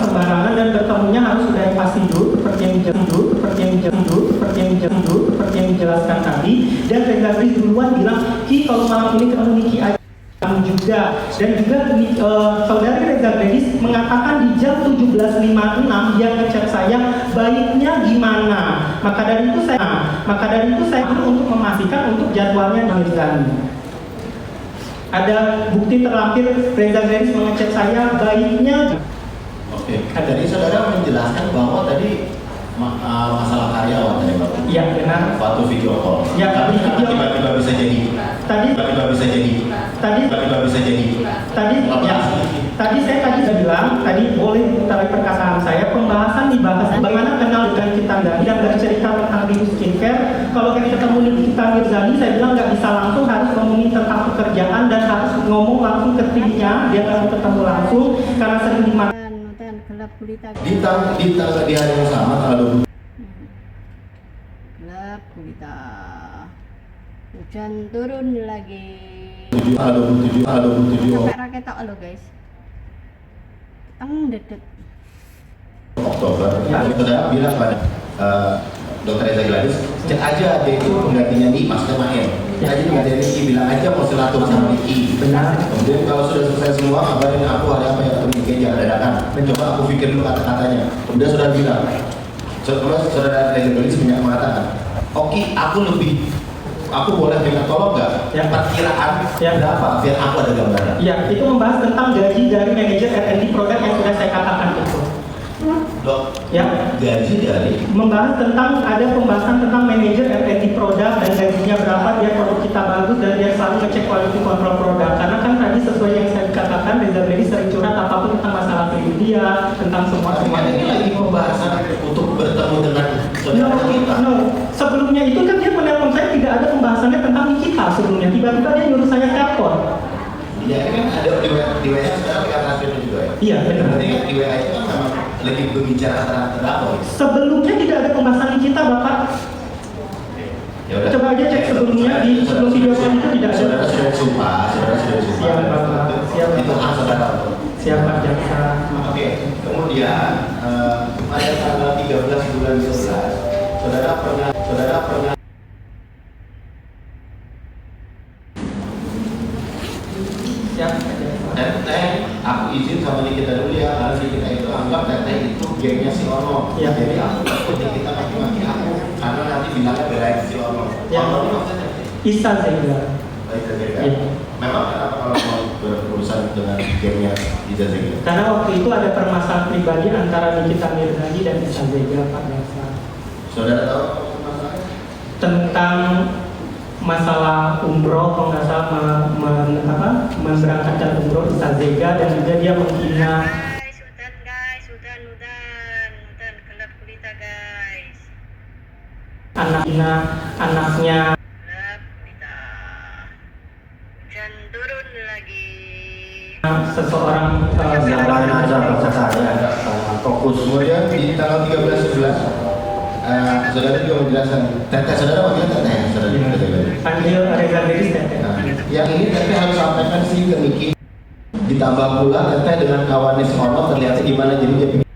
sembarangan dan bertemunya harus sudah yang pasti dulu seperti yang dijelaskan tadi. Dan Reza Gladys duluan bilang, Ki kalau malam ini ketemu Niki aja juga. Dan juga saudari Reza Gladys mengatakan di jam 17.56 dia ngechat saya baiknya gimana. Maka dari itu saya untuk memastikan untuk jadwalnya Mirzani. Ada bukti terlampir Reza Gladys mengechat saya baiknya. Oke. Jadi saudara menjelaskan bahwa tadi masalah karyawan tadi Pak. Iya benar. Waktu video call. Ya, tapi tiba-tiba bisa jadi. Tadi saya bilang, boleh tarik perkataan saya, pembahasan dibahas bagaimana kenal dengan kita Mirzani dan bercerita tentang diri skincare. Kalau kita ketemu Nikita Mirzani, saya bilang nggak bisa langsung, harus ngomongin tentang pekerjaan dan harus ngomong langsung ke timnya, dia nggak mau ketemu langsung karena sering dimarahin. Gelap gulita. Di hari yang sama tanggal 20. Gelap gulita. Hujan turun lagi. 27. Sampai rakyat tak lo guys. Dedet. Oktober. Saudara bilang pada Dr. Reza Gladys, cek aja dia itu penggantinya nih Mas Kemahin. Tadi penggantinya Niki bilang aja mau silaturahmi sama Niki. Benar. Kemudian kalau sudah selesai semua, kabarin aku ada apa yang ketemu Niki jangan dadakan. Coba aku pikir dulu kata-katanya. Kemudian sudah bilang, saudara Reza Gladys mengatakan, oke, aku boleh minta tolong nggak? Ya. Perkiraan berapa? Biar aku ada gambaran. Ya, itu membahas tentang gaji dari manajer R&D produk yang sudah saya katakan itu. Dok, Ya, gaji dari membahas tentang ada pembahasan tentang manajer R&D produk dan gajinya berapa, dia produk kita bagus dan dia selalu ngecek quality control produk. Karena kan tadi sesuai yang saya katakan, Reza Gladys sering curhat apapun tentang masalah pribadi dia, tentang semua. ini lagi pembahasan untuk bertemu dengan saudara kita. No. Sebelumnya itu kan dia menelpon saya, tidak ada pembahasannya tentang Nikita sebelumnya. Tiba-tiba dia nyuruh saya telepon. Iya, ini kan ada di WA sekarang dengan hasilnya juga ya. Iya, benar. Berarti kan di WA itu kan memang lebih berbicara tentang terdakwa. Sebelumnya tidak ada pembahasan Nikita, Bapak. Ya udah. Coba aja cek sebelumnya di sebelum video call itu tidak ada. Saudara sudah sumpah. Siap, Bapak. Siap. Itu hak saudara. Siap, Pak Jaksa. Oke, kemudian pada tanggal 13 bulan 11, saudara pernah Siap, Pak Jaksa. teteh, aku izin sama Nikita dulu ya, karena Nikita itu anggap teteh itu gengnya si Ono. Iya. Jadi aku takut Nikita maki-maki aku, karena nanti bilangnya belain si Ono. Ya. Ono itu maksudnya? Isa Zega. Baik, Zega. Iya. Memang kenapa kalau mau berurusan dengan gengnya Iza Zega? Karena waktu itu ada permasalahan pribadi antara Nikita Mirzani dan Isa Zega, Pak Jaksa. Saudara tahu masalahnya? Tentang masalah umroh, kalau nggak salah memberangkatkan umroh Isa Zega, dan juga dia menghina Hutan gelap gulita guys. anaknya. Gelap gulita. Hujan turun lagi. Seseorang Yang aja bahasa saya fokus. Kemudian di tanggal 13/11, saudara juga menjelaskan, teteh saudara wakilnya teteh, saudara juga teteh. panggil Reza Gladys teteh. Nah, yang ini teteh harus sampaikan sih ke Niki. Ditambah pula teteh dengan kawannya si Ono terlihat gimana, jadi dia pikir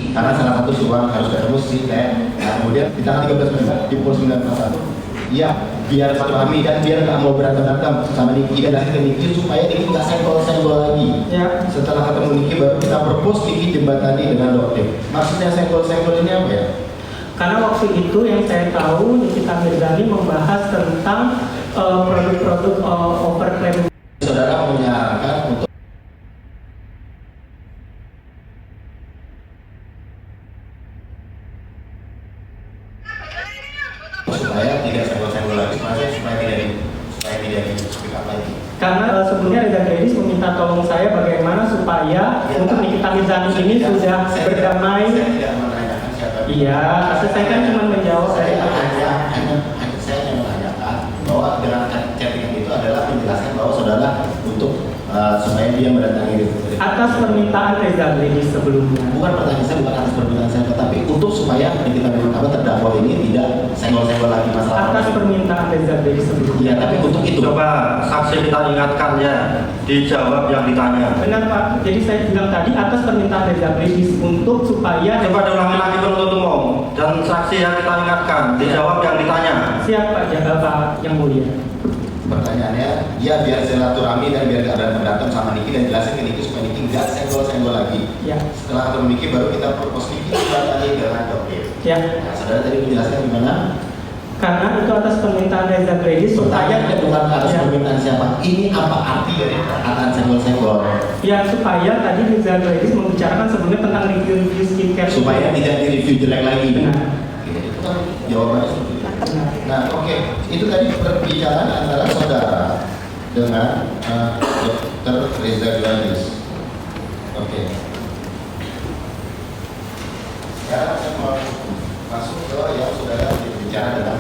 karena salah satu suara harus ketemu si teh. Nah, kemudian di tanggal 13 November di pukul 9.41, iya biar pahami dan biar nggak mau berantem sama Niki dan ke Niki supaya Niki nggak senggol lagi. Ya. Setelah ketemu Niki baru kita propose Niki jembatani dengan dokter. Maksudnya senggol ini apa ya? Karena waktu itu yang saya tahu Nikita Mirzani membahas tentang produk-produk overclaim. Saudara menyarankan untuk supaya tidak senggol lagi, maksudnya supaya tidak di speak up lagi. Karena sebelumnya Reza Gladys meminta tolong saya bagaimana supaya untuk Nikita Mirzani ini sudah berdamai. Saya tidak menanyakan siapa. Iya, saya kan cuma menjawab dari Saya hanya menanyakan bahwa dengan chattingan itu adalah menjelaskan bahwa saudara untuk supaya dia mendatangi Atas permintaan Reza Gladys sebelumnya. bukan pertanyaan saya, bukan atas permintaan saya, tetapi untuk supaya kita terdakwa ini tidak senggol-senggol lagi masalah. Atas permintaan Reza Gladys sebelumnya. Iya, tapi untuk itu Coba saksi kita ingatkan ya, dijawab yang ditanya. Benar Pak, jadi saya bilang tadi atas permintaan Reza Gladys untuk supaya Coba diulangi lagi penuntut umum dan saksi yang kita ingatkan, dijawab yang ditanya. siapa jaga Pak yang mulia. pertanyaannya, ya biar silaturahmi dan biar gak berantem sama Niki dan jelasin ke Niki supaya Niki gak senggol-senggol lagi. Ya. Setelah ketemu Niki baru kita propose Niki tadi dengan dokter. Ya. Nah, saudara tadi menjelaskan gimana? Karena itu atas permintaan Reza Gladys supaya bukan atas ya. permintaan siapa. Ini apa arti dari perkataan senggol-senggol? Ya supaya tadi Reza Gladys membicarakan sebelumnya tentang review skincare Supaya tidak direview jelek lagi. Benar. Itu kan jawabannya seperti itu. Benar. Nah, oke, itu tadi perbicaraan antara saudara dengan Dr. Reza Gladys. Oke. Sekarang saya mau masuk ke yang saudara berbicara dengan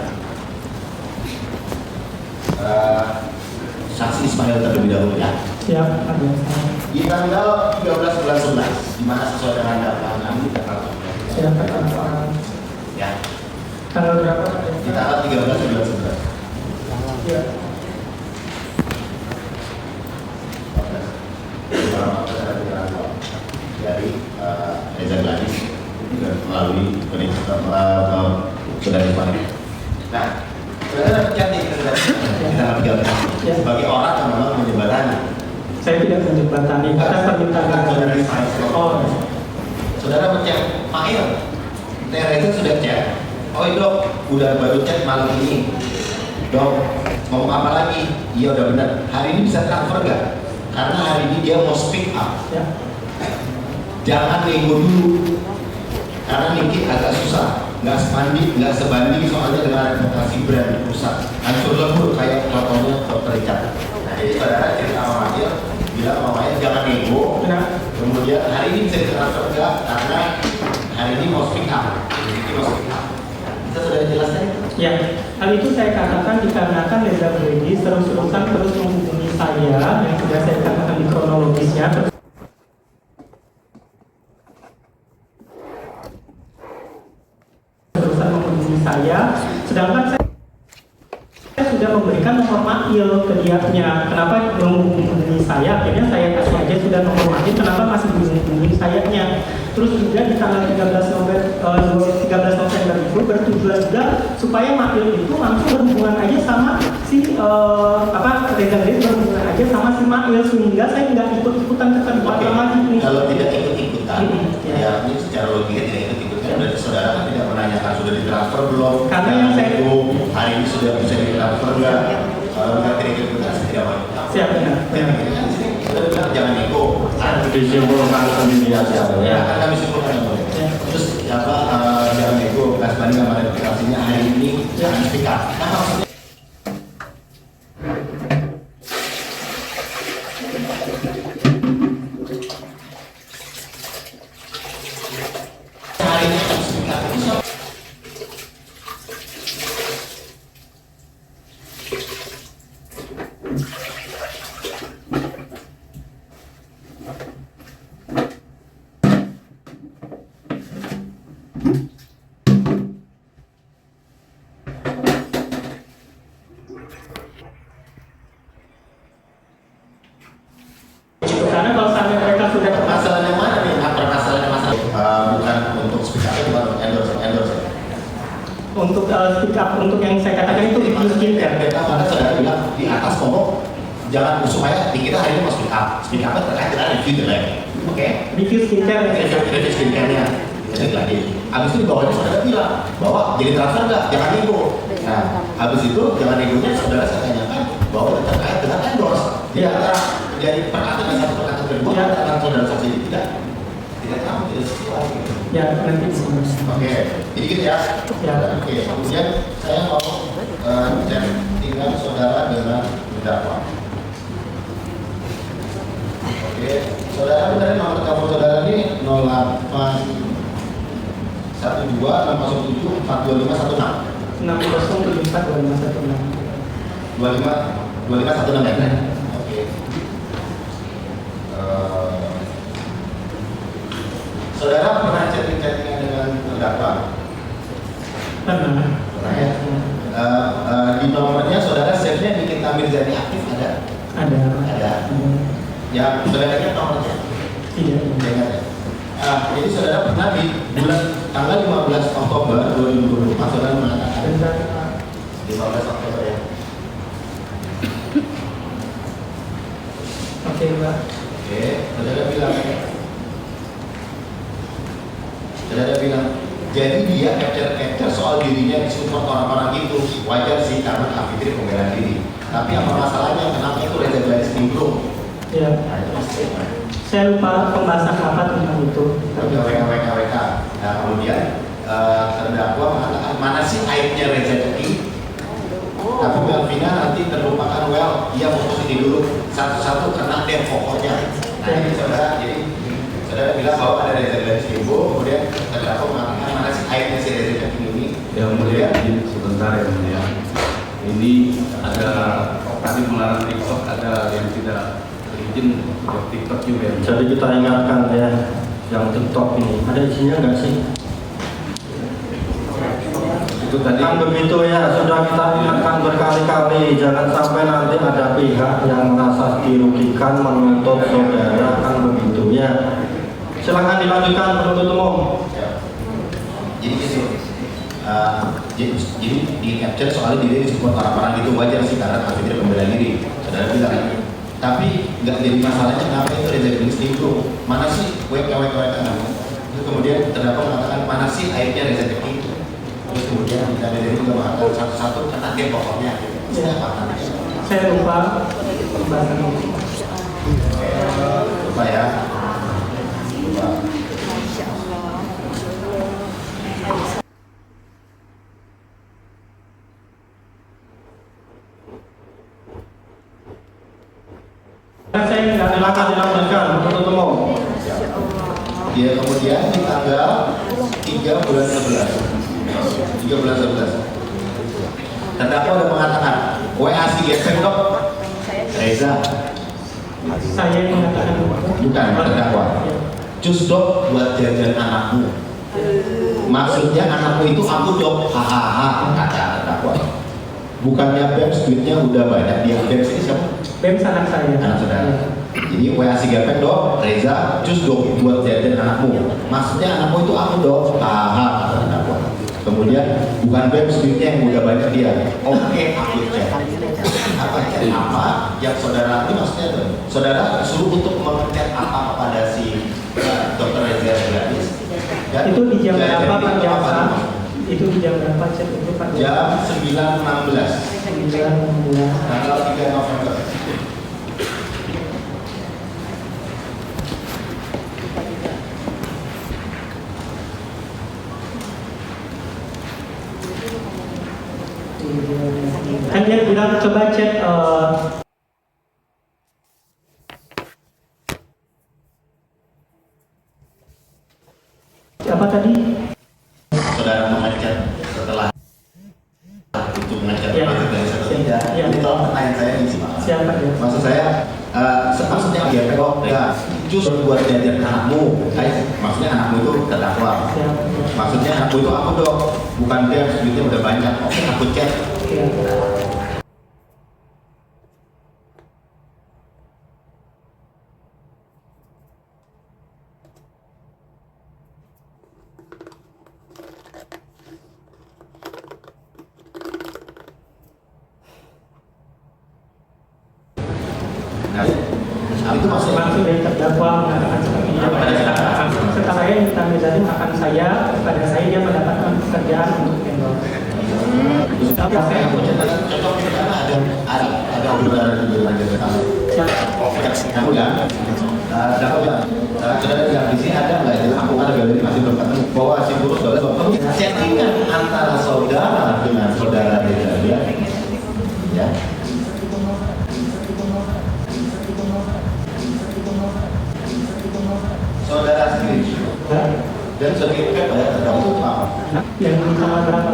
saksi Ismail terlebih dahulu ya. Siap, ada saya. Di tanggal 13 bulan 11, di mana sesuai dengan data kami tanggal 11. Siap, Pak. Ya. Tanggal berapa? Di tanggal 13 bulan 11. Ya. Dari Reza Gladys melalui saudara Ismail. Nah, saudara cantik di tanggal 13 Ya. sebagai orang yang memang menjembatani. Saya tidak menjembatani atas permintaan Saudara Gladys. Ismail. Oh, Saudara mencek, Pak Il, Teh Reza sudah cek. Oh dok, udah baru cek malam ini. Dok, ngomong apa lagi? Iya udah benar. Hari ini bisa transfer nggak? Karena hari ini dia mau speak up. ya. Jangan nego dulu. Karena Niki agak susah. Nggak sebanding soalnya dengan reputasi brand rusak. Hancur lebur kayak contohnya Dr. Richard. Nah jadi saudara cerita sama Mas Il, bilang sama Mas Il, jangan nego. Benar. Kemudian hari ini bisa ditransfer nggak? Karena hari ini mau speak up. Niki mau speak up. Kita sudah jelaskan itu. Ya, hal itu saya katakan dikarenakan Reza Gladys terus-terusan terus menghubungi saya yang sudah saya katakan di kronologisnya. Terusan menghubungi saya, sedangkan saya sudah memberikan nomor Mail ke dianya. Kenapa menghubungi saya? Akhirnya saya kasih aja sudah nomor Mail. Kenapa masih menghubungi sayanya? Terus juga di tanggal 13 November itu bertujuan juga supaya Mail itu langsung berhubungan aja sama si Reza Gladys berhubungan aja sama si Mail sehingga saya nggak ikut-ikutan keterlibatan lagi nih. Kalau tidak ikut-ikutan, Ya. ya ini secara logika tidak ikut-ikutan. Berarti saudara kan tidak menanyakan sudah ditransfer belum? Karena yang saya- itu hari ini sudah bisa ditransfer nggak? Kalau nggak tidak ikut-ikutan, saya tidak mau. Siap, benar. Ini kan di sini kita bilang jangan nego. Disimpulkan sendiri aja Ya, ya. kan kami simpulkan yang boleh. Ya. Terus jangan nego. Nggak sebanding sama reputasinya hari ini jangan speak up. Nah, maksudnya hari ini harus speak up. Itu soal- Karena kalau sampai mereka sudah Masalah yang mana nih? Permasalahan masalah bukan untuk speak up, bukan untuk endorse. untuk speak up untuk yang saya katakan itu review skincare. Kita mana saudara bilang di atas ngomong jangan supaya di kita hari ini mau speak up terkait dengan review jelek. Oke? Review skincare yang saya katakan. Review skincare-nya. Jadi lagi. Habis itu di bawahnya saudara bilang bahwa jadi transfer nggak? Jangan nego. Nah, habis itu jangan negonya saudara saya tanyakan bahwa terkait dengan endorse. Di antara dari perkataan satu perkataan kedua, Ya. perkataan saudara saksi ini tidak tahu tidak sesuai. Ya nanti disebut. Oke, jadi gitu ya. Ya. Oke, kemudian saya mau cek tinggal saudara dengan terdakwa. Oke, saudara benar nomor telepon saudara ini 0812 607 42516 60742516. 2516 ya. Oke. Ya, saudara ingat nomornya? Tidak. Tidak ingat ya? Jadi saudara pernah di bulan tanggal 15 Oktober 2024 saudara mengatakan Bentar. 15 Oktober ya. Oke, Pak. Oke, saudara bilang, jadi dia capture soal dirinya disupport orang-orang itu wajar sih karena Kak Fitri pembela diri. Tapi apa masalahnya? Kenapa itu Reza Gladys nimbrung? Ya. Nah, itu pasti. Saya lupa pembahasan apa tentang itu. WK. Nah kemudian terdakwa mengatakan mana sih aibnya rezeki? Tapi Melvina nanti terlupakan, well, dia fokus ini dulu satu-satu kena deh pokoknya. Nah ini saudara, jadi saudara bilang bahwa ada Reza Gladys Limbo, kemudian terdakwa mengatakan mana sih aibnya si rezeki ini? Yang mulia, sebentar ya mulia. Ini ada tadi melarang TikTok, ada yang tidak izin untuk TikTok juga. Jadi kita ingatkan ya, yang TikTok ini ada isinya nggak sih? Itu tadi Kan begitu ya, sudah kita ingatkan berkali-kali, jangan sampai nanti ada pihak yang merasa dirugikan menuntut saudara, kan begitu ya. Silakan dilanjutkan penuntut umum. Ya. Jadi gitu. Jadi di capture soalnya dia disupport orang-orang itu wajar sih karena Kak Fitri pembela diri. Saudara bilang. Tapi nggak jadi masalahnya kenapa itu Reza Gladys nimbrung? Mana sih WK itu kemudian terdakwa mengatakan mana sih aibnya Reza Gladys itu? Terus kemudian kita dari juga mengatakan satu-satu kena dia pokoknya. Siapa kan? Saya lupa pembahasan itu. Lupa ya. Lupa. Saya nggak Silakan dilanjutkan penuntut umum. Dia kemudian di tanggal 3 bulan 11 terdakwa udah mengatakan WA si gesek dok Reza saya yang mengatakan bukan terdakwa cus dok buat jajan anakmu maksudnya anakmu itu aku dok hahaha kata terdakwa bukannya BEMS duitnya udah banyak dia BEMS ini siapa? BEMS anak saya. Anak saudara. Jadi WA si gapek dok, Reza, cus dok buat jajan anakmu. Maksudnya anakmu itu aku dok. Haha, kata terdakwa. Kemudian bukan BEMS duitnya yang udah banyak dia. Oke, aku cek. Apa cek apa? Yang saudara ini maksudnya tuh, saudara suruh untuk mengecek apa kepada si Dr. Reza Gladys. Dan Itu di jam jajan berapa Pak itu apa Jaksa? nih? Itu di jam berapa cek itu Pak? Jam 9.16 9.16. tanggal 3 November. Kan dia bilang coba cek apa tadi? Saudara mengecat setelah itu mengecat Ya. tidak Ya. itu pertanyaan saya di sini. Siapa ya? Maksud saya maksudnya dia pekok ya justru buat jajan anakmu maksudnya anakmu itu terdakwa Siapa? maksudnya anakmu itu aku dok bukan dia duitnya udah banyak oke aku cek Ya. nah itu maksudnya Maksud dari terdakwa mengatakan seperti itu. Setelah yang ditanggung akan saya, kepada saya dia mendapatkan pekerjaan untuk endorse. tapi apa yang aku ceritakan contoh kita ada udara di lanjut ke sana kamu ya dapat bilang saudara bilang di sini ada nggak itu aku ada galeri masih belum ketemu bahwa si burus saudara chattingan antara saudara dengan saudara Reza ya saudara sendiri dan sertifikat bayar terdakwa itu apa? Yang di tanggal berapa?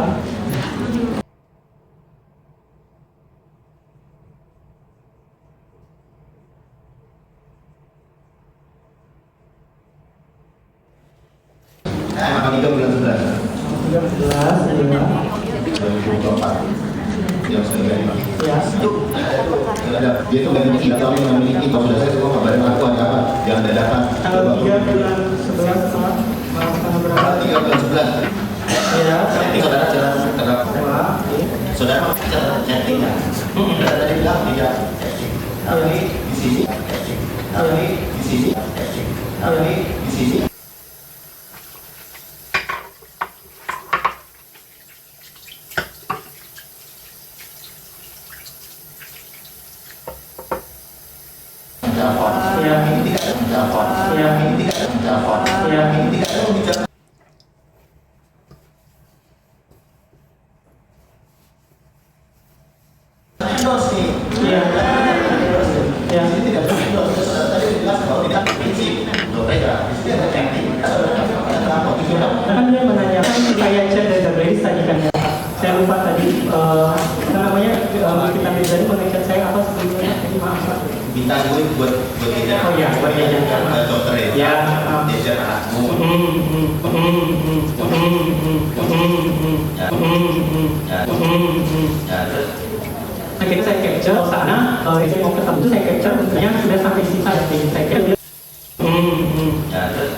Nah, 3 bulan 11 13 ya. 2024 yang sebenarnya Ya. itu ada dia tuh nggak memiliki atau yang memiliki kalau sudah saya semua kabarin aku ada apa yang dadakan Tanggal 3 bulan 11 tanggal berapa? 3 bulan 11 Ya. nanti saudara terhadap Wah. saudara cara chatting kan saudara tadi bilang tidak chatting tapi di sini chatting tapi di sini chatting tapi di sini menjawab Ya. ini tidak ada menjawab Ya. ini tidak ada menjawab Ya. ini tidak ada bicara endorse nih Iya. Ya. ini tidak ada endorse saudara tadi jelas bahwa tidak prinsip mereka di sini ada chatting ada apa itu Kan dia menanyakan saya chat dari Gabriel tadi kan ya. Saya lupa tadi apa namanya kita Mirzani mengechat saya apa sebelumnya? Jadi maaf Pak. minta gue buat dia Oh iya, buat dia. dokter Ya. dia anakmu ya terus Akhirnya saya capture ke sana, saya mau ketemu tuh saya capture bentuknya sudah sampai sisa jadi saya capture. ya terus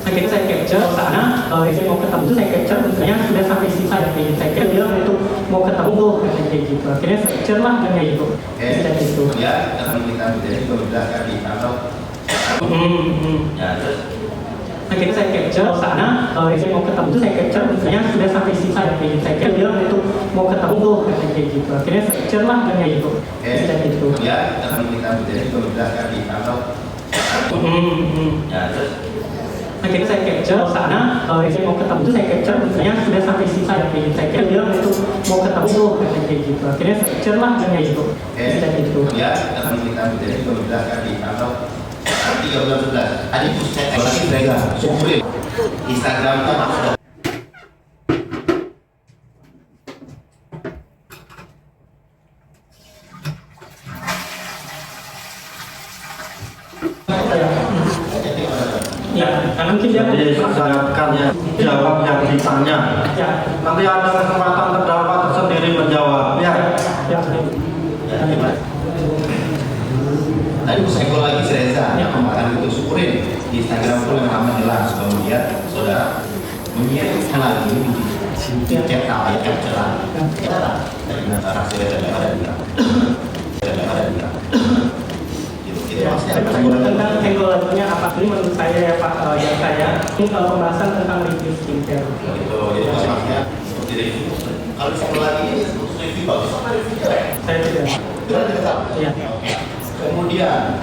Akhirnya saya capture ke sana, saya mau ketemu tuh saya capture bentuknya sudah sampai sisa jadi saya capture bilang itu mau ketemu tuh kayak gitu. Akhirnya saya capture lah dan kayak gitu. Bisa gitu. ya teman kita jadi menjelaskan di kantor ya terus Akhirnya saya capture ke sana, saya mau ketemu tuh saya capture bentuknya sudah sampai sisa jadi saya capture bilang itu mau ketemu tuh kayak gitu. Akhirnya saya capture lah dan kayak gitu. Bisa gitu. ya teman kita jadi menjelaskan di kantor ya terus Akhirnya saya capture ke sana, saya mau ketemu tuh saya capture bentuknya sudah sampai sisa jadi saya capture bilang itu mau ketemu tuh kayak gitu. Akhirnya saya capture lah dan kayak gitu. Bisa gitu. ya teman kita jadi menjelaskan di kantor 3 bulan 11 tadi tuh saya lagi mereka syukurin Instagramnya sudah Ya, karena mungkin dia Jadi silakan ya jawab yang ditanya. ya, Nanti ada kesempatan terdakwa tersendiri menjawab. Ya. ya, ya gimana tadi aku senggol lagi si Reza yang kemarin itu syukurin di Instagram tuh yang nama jelas kemudian saudara mengirimkan lagi di chat apa ya capture kita dari saksi Reza yang ada di gitu maksudnya tentang tenggolannya apa ini menurut saya ya Pak yang saya ini kalau pembahasan tentang review skincare. gitu jadi maksudnya seperti review kalau sekolah lagi ini review bagus sama review jelek Saya tidak. kita tidak tahu Iya. kemudian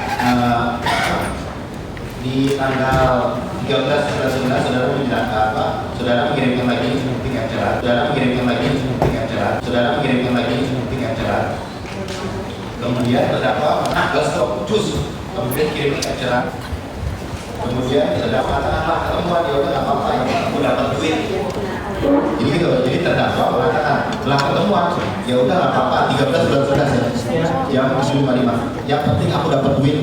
di tanggal 13 saudara menjelaskan apa saudara mengirimkan lagi bukti acara saudara mengirimkan lagi bukti acara saudara mengirimkan lagi bukti acara kemudian terdakwa menanggal stok jus kemudian kirim ke acara kemudian terdakwa katakanlah ketemuan dia udah nggak apa-apa yang aku dapat duit jadi gitu jadi terdakwa mengatakan setelah ketemuan ya udah nggak apa-apa 13 bulan 11 ya yang muslim 55 yang penting aku dapat duit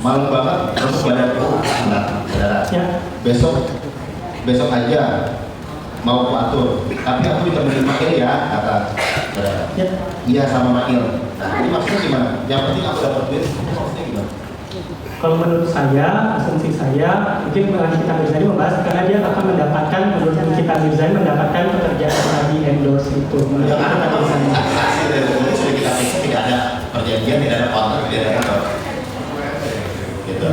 malu banget terus badanku enggak saudara Ya. besok aja mau aku atur tapi aku ditemenin Makil ya kata saudara Ya. iya sama Makil nah ini maksudnya gimana yang penting aku dapat duit maksudnya gimana Kalau menurut saya, asumsi saya, mungkin kita Mirzani membahas karena dia akan mendapatkan, menurut kita Mirzani mendapatkan pekerjaan tadi endorse itu. Menurut yang kita ada Mirzani. saksi dari ini sudah kita periksa tidak ada perjanjian tidak ada kontrak tidak ada kantor gitu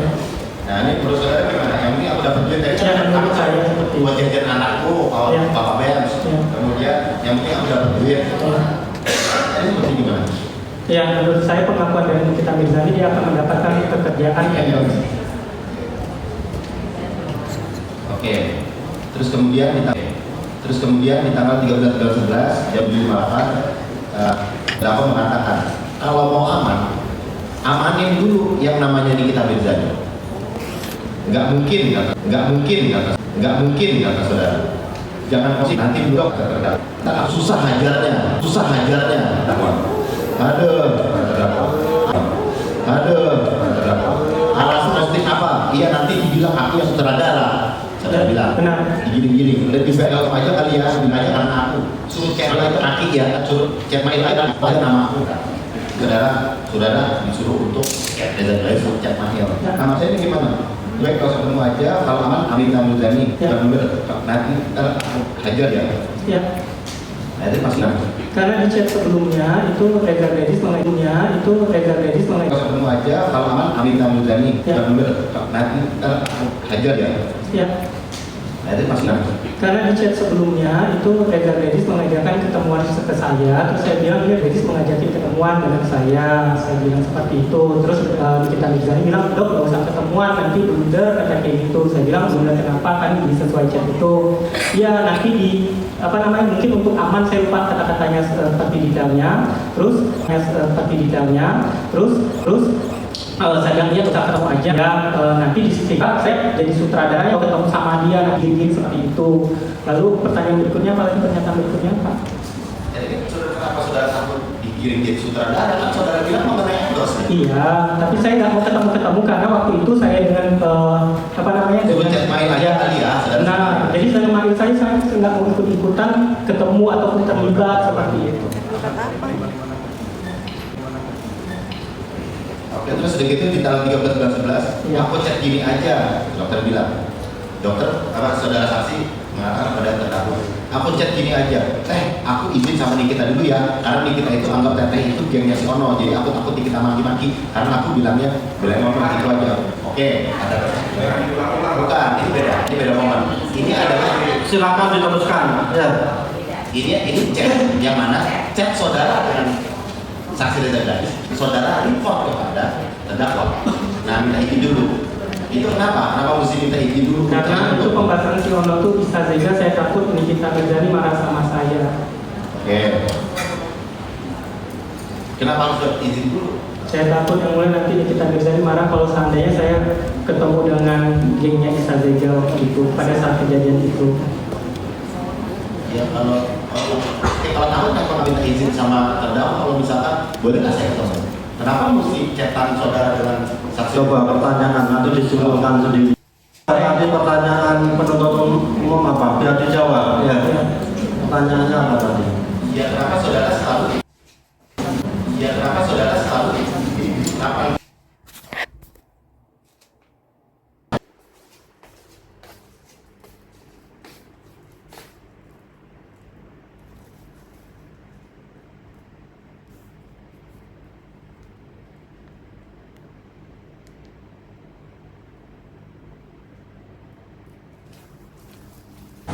nah ini menurut saudara gimana yang penting aku dapat duit dari Ya, menurut saya seperti buat jajan anakku kalau Ya. bapak Benz Ya. kemudian yang penting aku dapat duit ini seperti gimana Ya, menurut saya pengakuan dari kita Mirzani dia akan mendapatkan pekerjaan endorse. oke terus kemudian di tanggal 13 bulan 11 jam 5.08 dapat mengatakan kalau mau aman amanin dulu yang namanya Nikita Mirzani nggak mungkin kata saudara jangan posisi nanti blok terdakwa susah hajarnya ada alasan posting apa iya nanti dibilang aku yang sutradara saudara bilang. Benar. Gini, lebih baik kalau aja kali ya, lebih banyak karena aku suruh chat itu kaki ya, suruh chat main lain pada nama aku kan. Saudara disuruh untuk chat Reza Grace, suruh chat Mahil. Nama saya ini gimana? Baik kalau ketemu aja, kalau aman Amin Tamuzani, nanti kita hajar ya. Ya. Nanti pasti Karena di chat sebelumnya itu Reza Grace mengajunya kalau ketemu aja, kalau aman Amin Tamuzani, nanti kita hajar ya. Ya. Nanti pasti Karena di chat sebelumnya itu Reza Grace mengajarkan ketemuan ke saya, terus saya bilang dia Grace mengajakin ketemuan dengan saya bilang seperti itu. Terus kita bilang dok nggak usah ketemuan nanti blunder kayak gitu. Saya bilang blunder kenapa kan di sesuai chat itu. Ya nanti di mungkin untuk aman saya lupa kata-katanya seperti detailnya. Saya bilang dia usah ketemu aja ya, nanti di sisi saya jadi sutradara yang ketemu sama dia nanti seperti itu. Lalu pertanyaan berikutnya pernyataan berikutnya Pak. Jadi kenapa saudara takut digiring jadi sutradara? Kan saudara bilang mengenai endorse. Iya, tapi saya nggak mau ketemu karena waktu itu saya dengan Suruh chat main aja kali ya. Nah, jadi saya memanggil saya nggak mau ikut-ikutan ketemu ataupun terlibat seperti itu. Oke, terus sedikit itu di tanggal 13 bulan 11, Ya. aku chat gini aja, dokter bilang. Dokter, saudara saksi mengatakan pada terdakwa, aku chat gini aja, aku izin sama Nikita dulu ya, karena Nikita itu anggap teteh itu gengnya si Ono, jadi aku takut Nikita maki-maki, karena aku bilangnya belain Ono itu aja. Oke, ada bukan, ini beda momen. Ini adalah Silakan diteruskan. Ya. ini chat yang mana chat saudara dengan saksi Reza Grace, saudara report kepada terdakwa. Nah, minta izin dulu. Itu kenapa? Kenapa mesti minta izin dulu? Karena itu pembahasan si Ono tuh bisa saja saya takut Nikita Mirzani marah sama saya. Oke. Kenapa harus izin dulu? Saya takut yang mulai nanti Nikita Mirzani marah kalau seandainya saya ketemu dengan gengnya Isa Zega itu pada saat kejadian itu. Ya kalau takut kenapa minta izin sama terdakwa kalau misalkan boleh nggak saya ketemu? Kenapa mesti chatan saudara dengan saksi? Coba pertanyaan nanti disimpulkan sendiri. Nanti pertanyaan penuntut umum apa? Biar dijawab. Ya. Pertanyaannya apa tadi? Ya kenapa saudara selalu? Kenapa?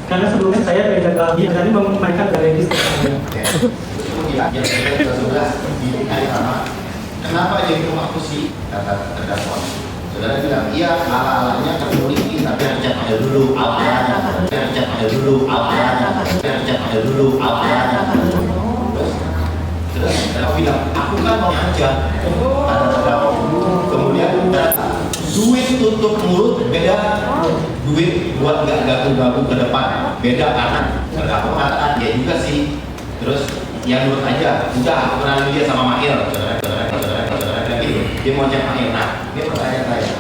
Karena sebelumnya saya Mirzani memainkan galeri saya. Kemudian yang ke-11 di hari pertama, kenapa jadi aku sih kata terdakwa? Saudara bilang, iya ala-alanya ketemu ini, tapi harus cek aja dulu awalnya. Terus terdakwa bilang, aku kan mau ngajak, kata terdakwa. Kemudian duit tutup mulut beda, duit buat nggak ganggu ke depan beda, karena terdakwa mengatakan ya juga sih. Terus yang nurut aja, udah aku kenalin dia sama Mahil, saudara gitu. Dia mau cek Mahil. Nah, ini pertanyaan saya.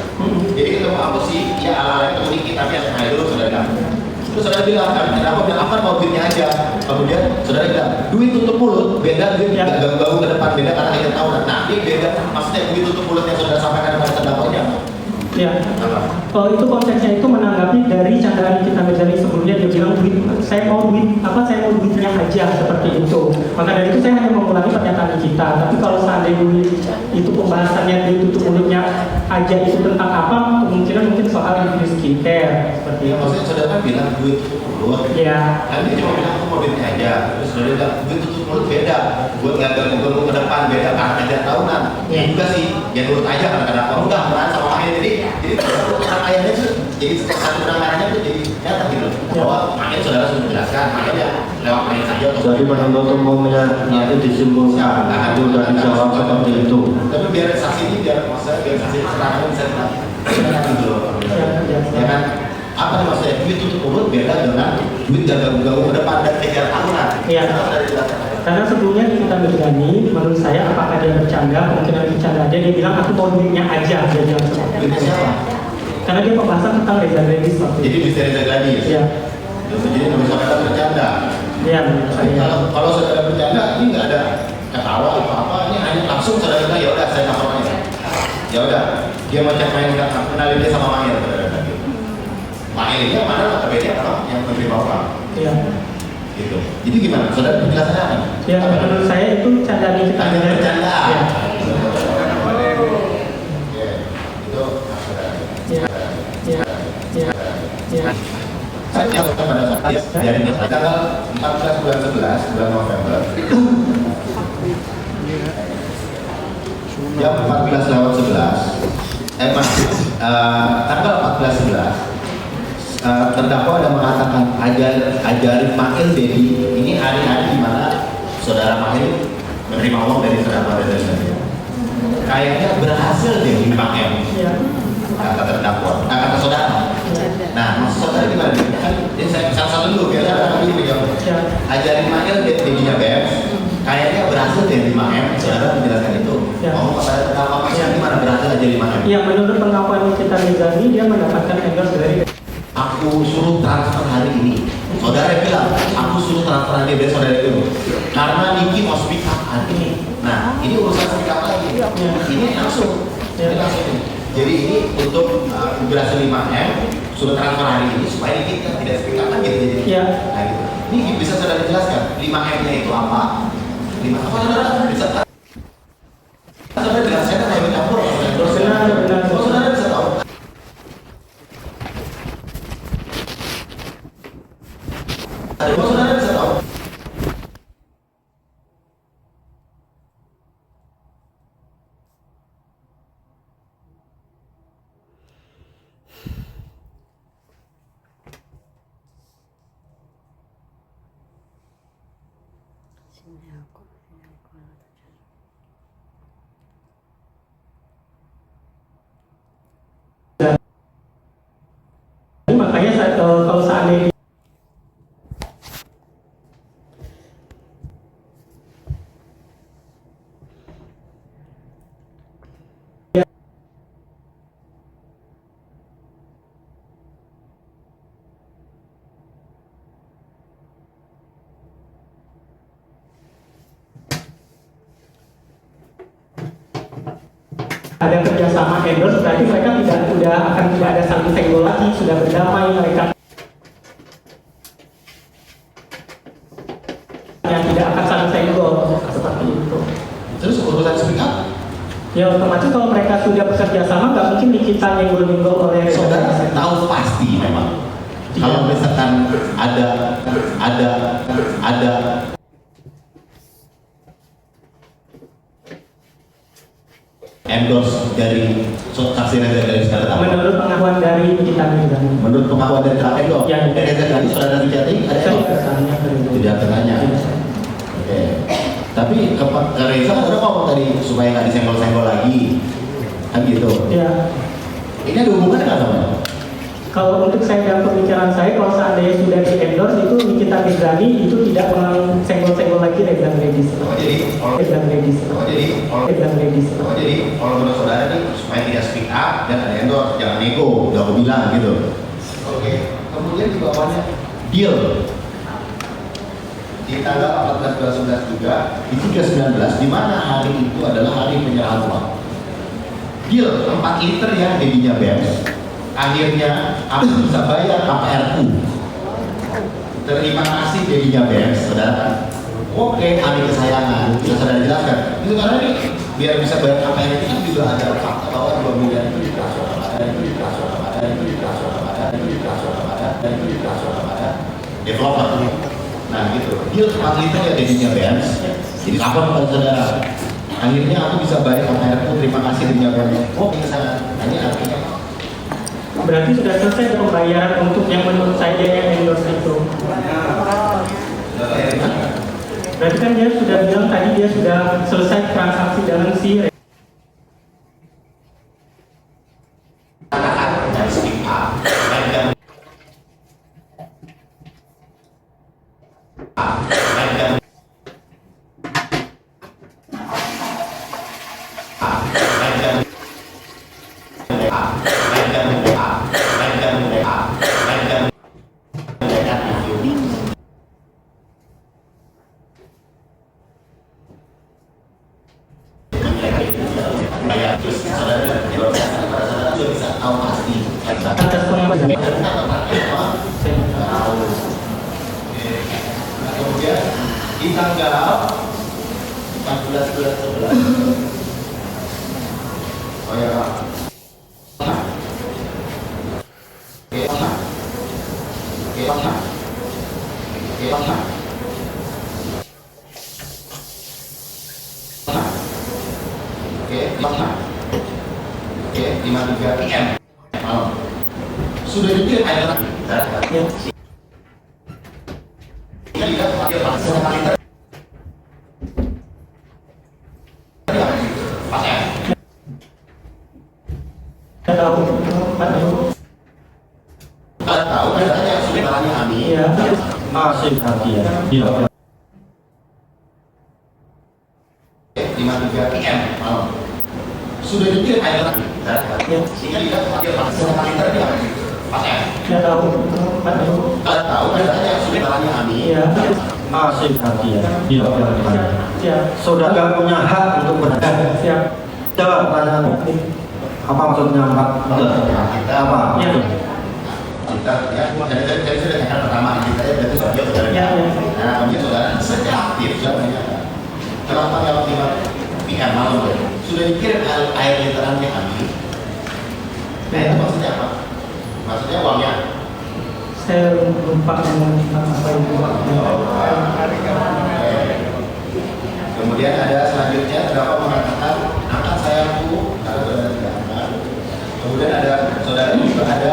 Jadi ketemu aku sih, ya ala-ala ketemu dikit, tapi harus Mahil dulu, saudara bilang. Terus saudara bilang, kan kenapa bilang apa mau duitnya aja. Kemudian saudara bilang, duit tutup mulut beda, duit nggak ganggu ke depan beda karena kita tahu. Nah, ini beda, maksudnya duit tutup mulut yang saudara sampaikan kepada terdakwanya. Ya, itu konteksnya itu menanggapi dari candaan Nikita Mirzani sebelumnya dia bilang saya mau duitnya aja seperti itu. Maka dari itu saya hanya mengulangi pernyataan Nikita. Tapi kalau seandainya itu pembahasannya dia tutup mulutnya aja itu tentang apa, kemungkinan mungkin soal review skincare seperti Ya, itu. maksudnya saudara kan bilang duit tutup mulut. Ya. Kan dia cuma bilang aku mau duitnya aja. Terus saudara bilang duit tutup mulut beda, buat nggak ganggu ke depan beda karena ada tahunan. Ya juga sih, ya nurut aja karena kenapa udah peran sama Mahil. Jadi peran ayahnya tuh jadi satu benang merahnya tuh jadi nyata gitu. Bahwa Mahil saudara sudah menjelaskan, makanya lewat Mahil saja. Jadi penuntut umumnya nanti disimpulkan, sudah dijawab seperti itu. Tapi biar saksi ini biar saksi keterangan bisa kita gitu loh. Ya kan? Apa nih maksudnya? Duit tutup mulut beda dengan duit ganggu ke depan dan kejar tahunan. Iya. Karena sebelumnya Nikita Mirzani, menurut saya apakah dia bercanda, kemungkinan bercanda dia bilang aku mau duitnya aja. Dia bilang seperti itu. Duitnya siapa? karena dia pembahasan tentang legal redis waktu Jadi itu. bisa Gladys. Ya, Jadi menurut saudara bercanda. ya menurut Jadi saya. kalau saudara bercanda ini nggak ada ketawa atau apa, ini hanya langsung saudara bilang ya udah saya sama Mahir. Ya udah, dia mau cek main kenalin dia sama Mahir. Mahir ini mana notabene kalau yang menerima uang. Ya, Gitu. Jadi gimana? Saudara penjelasannya apa? ya menurut saya itu candaan kita. Hanya bercanda. Ya, Oke, itu hak saudara. ya, ya, ya, ya. Saya nyatakan pada saat dari tanggal 14 bulan 11 bulan November jam 14:11 tanggal 14:11 terdakwa ada mengatakan ajarin Mahir Dedi ini hari-hari di mana saudara Mahir menerima uang dari saudara Mahir Dedi kayaknya berhasil deh 5M Ya. kata terdakwa, kata saudara. Nah, maksud saudara gimana? Kan ini saya satu-satu dulu biar saudara ini menjawab. Ya. Ajarin Mahir dedinya BEM, kayaknya berhasil deh 5M. Saudara menjelaskan itu. Ya. Mau kepada terdakwa maksudnya gimana berhasil aja 5M? Ya, menurut pengakuan Nikita Mirzani dia mendapatkan endorse dari. Aku suruh transfer hari ini. Saudara bilang, aku suruh transfer hari ini, saudara itu. Karena Niki mau speak up hari ini. Nah, ini urusan speak up lagi. Ini langsung. Ini langsung. Jadi ini untuk durasi 5M sudah transfer hari ini supaya kita tidak speak up lagi jadi. Ya. Nah gitu. Ini bisa saudara jelaskan 5M-nya itu apa? 5 apa saudara bisa saudara jelaskan kan yang campur. Benar. Saudara bisa tahu. Saudara bisa tahu. Makanya kalau seandainya ada kerjasama endorse, berarti mereka tidak ada saling senggol lagi, sudah berdamai mereka. Yang tidak akan saling senggol seperti itu. Terus urusan speak up. Ya otomatis kalau mereka sudah bekerja sama, nggak mungkin kita nyenggol-nyenggol oleh Saudara tahu pasti memang kalau misalkan ada endorse dari saksi Reza dari saudara tahu. menurut pengakuan dari kita Mirzani. Menurut pengakuan dari terakhir dong, Ya. Reza tadi saudara chatting ada Saya endorse? bertanya ke Ridho. Tidak tertanya. Oke. Tapi ke Reza saudara ngomong tadi supaya nggak disenggol-senggol lagi, kan gitu. Ya, Ini ada hubungan nggak sama? kalau untuk saya dalam pemikiran saya, kalau seandainya sudah di endorse itu Nikita Mirzani itu tidak senggol-senggol lagi Rezan Redis. Oh jadi, Rezan Redis. Rezan Redis. Jadi kalau menurut saudara nih supaya tidak speak up dan ada endorse, jangan nego, udah aku bilang gitu. Oke. Kemudian di bawahnya deal. Di tanggal 14/11 juga di 3/19 di mana hari itu adalah hari penyerahan uang. Deal 4 liter ya dedinya BEMS. Akhirnya aku bisa bayar KPR-ku. Terima kasih dedinya BEMS, saudara. Oke, hari kesayangan. Bisa saudara jelaskan. Itu karena ini biar bisa bayar KPR itu kan juga ada fakta bahwa 2 miliar itu ditransfer kepada developer. Nah gitu. Deal 4 liter ya dedinya BEMS. Jadi apa kepada saudara? Akhirnya aku bisa bayar KPR-ku. Terima kasih dedinya BEMS. Oh, kesayangan. Nah, ini artinya Berarti sudah selesai pembayaran untuk yang menurut saya yang endorse itu. Berarti kan dia sudah bilang tadi dia sudah selesai transaksi dengan si dan speak up mereka Atas pengawasan. Kemudian di tanggal 14/11. Oh ya Pak. Oke, Pak. Oke, Pak. Oke, Pak. Oke, Pak. Oke, 5:03 PM malam. Sudah dikirim air Ya. Saya tahu, Pak. Tahu katanya saudaranya Ami. Iya. Asik hati ya. Iya. 5:03 PM malam. Sudah dikirim air Ya. sehingga tidak pakai pakai dia. Saya tahu, Pak. Tahu katanya saudaranya Ami. Iya. Asik hati ya. Iya. Siap. Saudara punya hak untuk berhak. Siap. Jawab pertanyaan. Apa maksudnya Pak? Apa? Ya. Kita ya, jadi sudah katakan pertama kita ya berarti sudah saudara. Ya, ya. Nah, kemudian saudara sejak aktif sebenarnya. Kenapa lewat 5 PM malam sudah dikirim air literannya Ami? Nah, itu maksudnya apa? Maksudnya uangnya? Saya lupa dengan apa itu. Kemudian ada selanjutnya terdapat mengatakan angkat sayangku karena saudara tidak angkat. Kemudian ada saudara juga ada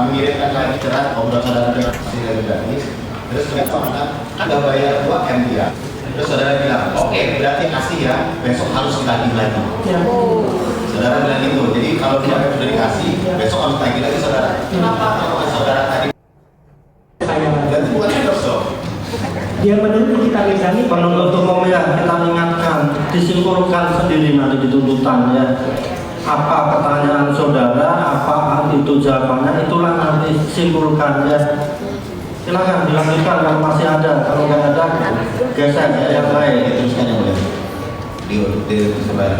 mengirimkan lagi cerat obrolan saudara dengan si Ganis. Terus mereka mengatakan ada bayar 2 M dia. Terus saudara bilang, oke berarti kasih ya, besok harus ditagih lagi. Ya. Saudara bilang itu. Jadi kalau dia sudah dikasih, besok harus tagih lagi saudara. Kenapa? Kalau saudara tadi dan bukan terus dong. Dia menurut kita Rizani Penuntut umum ya, kita ingatkan, disimpulkan sendiri nanti di tuntutan ya. Apa pertanyaan saudara, apa itu jawabannya, itulah nanti simpulkan ya. Silakan dilanjutkan kalau masih ada, kalau nggak ada geser ya yang lain. Teruskan yang boleh. Di sebelah